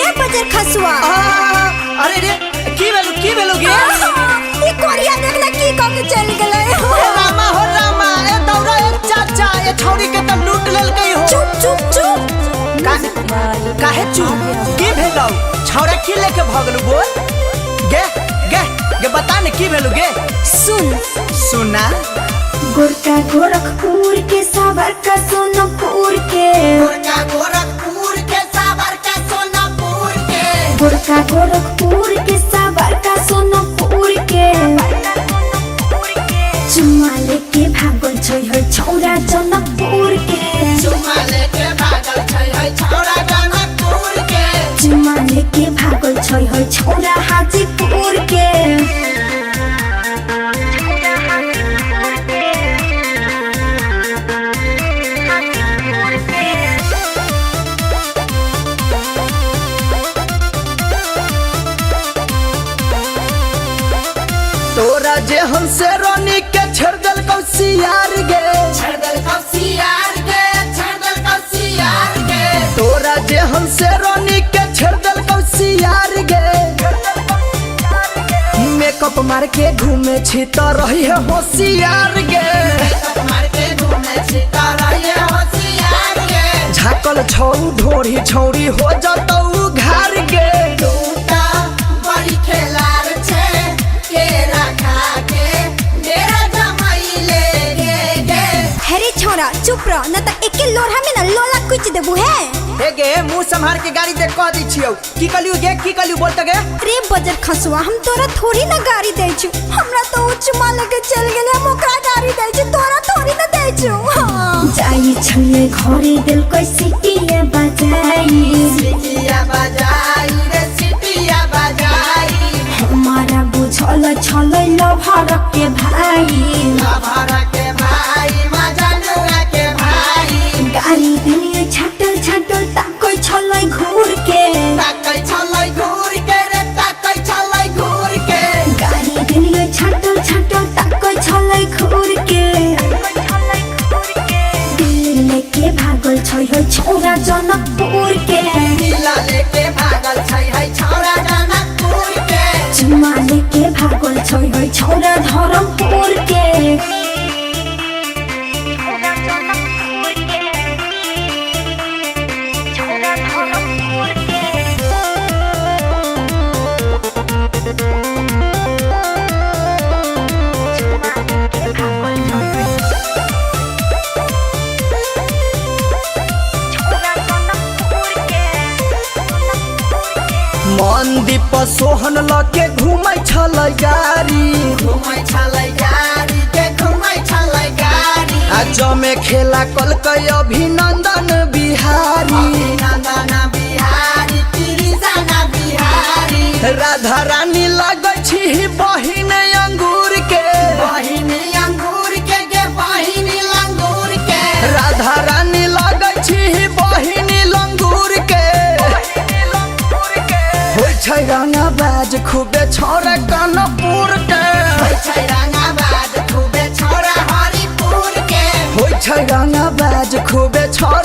रे बजर खसुआ। अरे रे की भेलु गे ई कोरिया देखना की कह के चल गेलै। हो रामा ए दौड़ा ए चाचा ए छौरी के त लूट लेल गई हो। चुप काहे चुप की भेलौ छौरा की लेके भगलु बोल गे गे गे बता ने की भेलु गे। सुना गोरका गोरखपुर के सावर का सोनपुर के, गोरका गोरखपुर के सावर का सोनपुर के, गोरका गोरखपुर के सावर का सोनपुर के। चुम्मा लेके भागल छै है छौरा जनकपुर के, चुम्मा लेके भागल छै है छौरा जनकपुर के, चुम्मा लेके भागल छै है छौरा हाजीपुर के। तोरा जे हमसे रोनी के छेड़ दल कौसियार गे, छेड़ दल कौसियार गे, छेड़ दल कौसियार गे। तोरा जे हमसे रोनी के छेड़ दल कौसियार गे। मेकअप मार के घूमे छी त रही है होशियार गे, मेकअप मार के घूमे छी त रही है होशियार गे। झाकल छौ ढोरी छौरी हो जतौ घर गे। टूटा बड़ी खेलार छे केरा खा के मेरा जमाई ले गे। हेरे छोरा चुप रह न त एके लोढ़ा में न लोला कुछ देबू है। हे गे मुंह संभाल के गाड़ी दे कह दी छियौ। की कहलियो गे की कहलियो बोल त गे। रे बजर खसुआ हम तोरा थोड़ी ना गाड़ी दै छु, हमरा तो चुम्मा लेके चल गेले हम ओकरा गाड़ी दै छु, तोरा थोड़ी ना दै छु। जाई छले घरे दिल कोई सिटिया बजाई, सिटिया बजाई रे सिटिया बजाई। हमारा बुझल छले लभर के भाई, लभर के भाई मजनुआ के भाई। गाड़ी दिलिए छटल छटल ताकै छले घूर के, ताकै छलै घूर के रे ताकै छलै घूर के। गाड़ी दिलिए छटल छटल ताकै छले घूर के। दिल लेके भागल छै है छौरा जनकपुर के, दिल लेके भागल छै है छौरा जनकपुर के। चुम्मा लेके भागल छै है छौरा धरमपुर के। मंदीप सोहन लके घूमै छलै गाड़ी, घूमै छलै गाड़ी के घूमै छलै गाड़ी। आज में खेला कलकै अभिनंदन बिहारी, अभिनंदन बिहारी तिरिजाना बिहारी। राधा रानी लागै छी बहिन अंगूर के, बहिन अंगूर के गे बहिन अंगूर के। राधा रानी लागै छी बहिन अंगूर के। होय छै रंगाबाज खूबे छौरा कानपुर के, होय छै रंगाबाज खूबे छौरा हरिपुर के। होय छै रंगाबाज खूबे छौरा